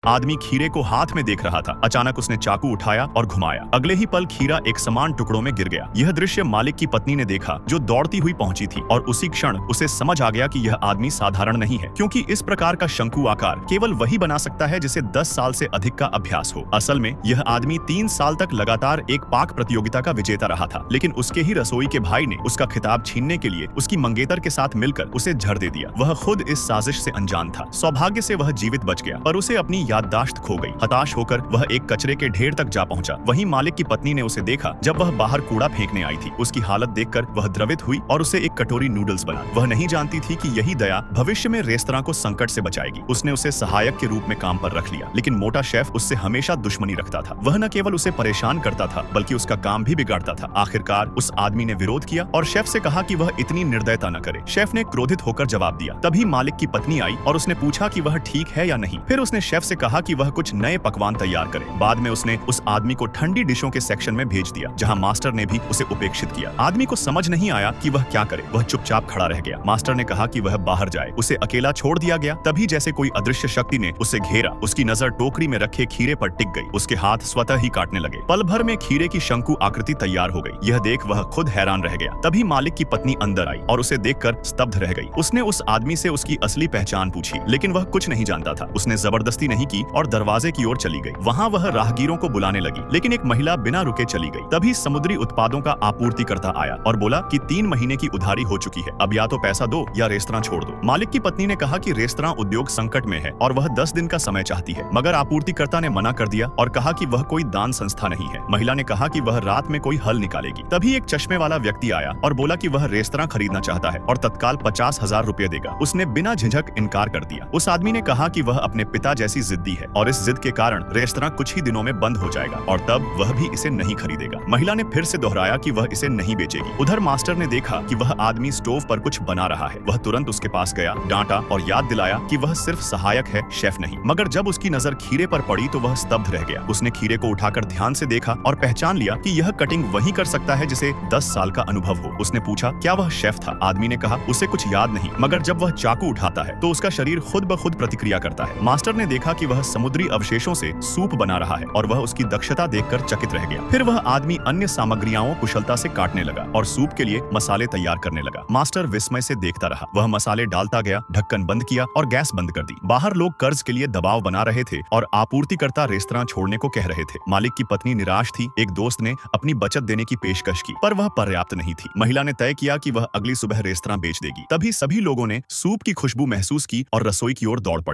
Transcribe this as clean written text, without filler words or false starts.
आदमी खीरे को हाथ में देख रहा था। अचानक उसने चाकू उठाया और घुमाया। अगले ही पल खीरा एक समान टुकड़ों में गिर गया। यह दृश्य मालिक की पत्नी ने देखा, जो दौड़ती हुई पहुंची थी, और उसी क्षण उसे समझ आ गया कि यह आदमी साधारण नहीं है, क्योंकि इस प्रकार का शंकु आकार केवल वही बना सकता है जिसे 10 साल से अधिक का अभ्यास हो। असल में यह आदमी 3 साल तक लगातार एक पाक प्रतियोगिता का विजेता रहा था, लेकिन उसके ही रसोई के भाई ने उसका खिताब छीनने के लिए उसकी मंगेतर के साथ मिलकर उसे झड़ दे दिया। वह खुद इस साजिश से अनजान था। सौभाग्य से वह जीवित बच गया, पर उसे अपनी याददाश्त खो गई। हताश होकर वह एक कचरे के ढेर तक जा पहुंचा। वहीं मालिक की पत्नी ने उसे देखा जब वह बाहर कूड़ा फेंकने आई थी। उसकी हालत देखकर वह द्रवित हुई और उसे एक कटोरी नूडल्स बना। वह नहीं जानती थी कि यही दया भविष्य में रेस्तरां को संकट से बचाएगी। उसने उसे सहायक के रूप में काम पर रख लिया, लेकिन मोटा शेफ उससे हमेशा दुश्मनी रखता था। वह न केवल उसे परेशान करता था, बल्कि उसका काम भी बिगाड़ता था। आखिरकार उस आदमी ने विरोध किया और शेफ से कहा कि वह इतनी निर्दयता न करे। शेफ ने क्रोधित होकर जवाब दिया। तभी मालिक की पत्नी आई और उसने पूछा कि वह ठीक है या नहीं। फिर उसने शेफ से कहा कि वह कुछ नए पकवान तैयार करे। बाद में उसने उस आदमी को ठंडी डिशों के सेक्शन में भेज दिया, जहां मास्टर ने भी उसे उपेक्षित किया। आदमी को समझ नहीं आया कि वह क्या करे। वह चुपचाप खड़ा रह गया। मास्टर ने कहा कि वह बाहर जाए। उसे अकेला छोड़ दिया गया। तभी जैसे कोई अदृश्य शक्ति ने उसे घेरा। उसकी नजर टोकरी में रखे खीरे पर टिक गई। उसके हाथ स्वतः ही काटने लगे। पल भर में खीरे की शंकु आकृति तैयार हो गई। यह देख वह खुद हैरान रह गया। तभी मालिक की पत्नी अंदर आई और उसे देखकर स्तब्ध रह गई। उसने उस आदमी से उसकी असली पहचान पूछी, लेकिन वह कुछ नहीं जानता था। उसने जबरदस्ती नहीं की और दरवाजे की ओर चली गई। वहां वह राहगीरों को बुलाने लगी, लेकिन एक महिला बिना रुके चली गई। तभी समुद्री उत्पादों का आपूर्तिकर्ता आया और बोला कि 3 महीने की उधारी हो चुकी है, अब या तो पैसा दो या रेस्तरां छोड़ दो। मालिक की पत्नी ने कहा कि रेस्तरां उद्योग संकट में है और वह 10 दिन का समय चाहती है, मगर आपूर्तिकर्ता ने मना कर दिया और कहा कि वह कोई दान संस्था नहीं है। महिला ने कहा कि वह रात में कोई हल निकालेगी। तभी एक चश्मे वाला व्यक्ति आया और बोला कि वह रेस्तरां खरीदना चाहता है और तत्काल 50,000 रुपए देगा। उसने बिना झिझक इनकार कर दिया। उस आदमी ने कहा कि वह अपने पिता जैसी जिद्दी है और इस जिद के कारण रेस्तरां कुछ ही दिनों में बंद हो जाएगा और तब वह भी इसे नहीं खरीदेगा। महिला ने फिर से दोहराया कि वह इसे नहीं बेचेगी। उधर मास्टर ने देखा कि वह आदमी स्टोव पर कुछ बना रहा है। वह तुरंत उसके पास गया, डांटा और याद दिलाया कि वह सिर्फ सहायक है, शेफ नहीं। मगर जब उसकी नजर खीरे पर पड़ी तो वह स्तब्ध रह गया। उसने खीरे को उठाकर ध्यान से देखा और पहचान लिया कि यह कटिंग वही कर सकता है जिसे 10 साल का अनुभव हो। उसने पूछा, क्या वह शेफ था? आदमी ने कहा, उसे कुछ याद नहीं, मगर जब वह चाकू उठाता है तो उसका शरीर खुद ब खुद प्रतिक्रिया करता है। मास्टर ने देखा कि वह समुद्री अवशेषों से सूप बना रहा है और वह उसकी दक्षता देखकर चकित रह गया। फिर वह आदमी अन्य सामग्रियों कुशलता से काटने लगा और सूप के लिए मसाले तैयार करने लगा। मास्टर विस्मय से देखता रहा। वह मसाले डालता गया, ढक्कन बंद किया और गैस बंद कर दी। बाहर लोग कर्ज के लिए दबाव बना रहे थे और आपूर्तिकर्ता रेस्तरां छोड़ने को कह रहे थे। मालिक की पत्नी निराश थी। एक दोस्त ने अपनी बचत देने की पेशकश की, पर वह पर्याप्त नहीं थी। महिला ने तय किया कि वह अगली सुबह रेस्तरां बेच देगी। तभी सभी लोगों ने सूप की खुशबू महसूस की और रसोई की ओर दौड़ पड़े।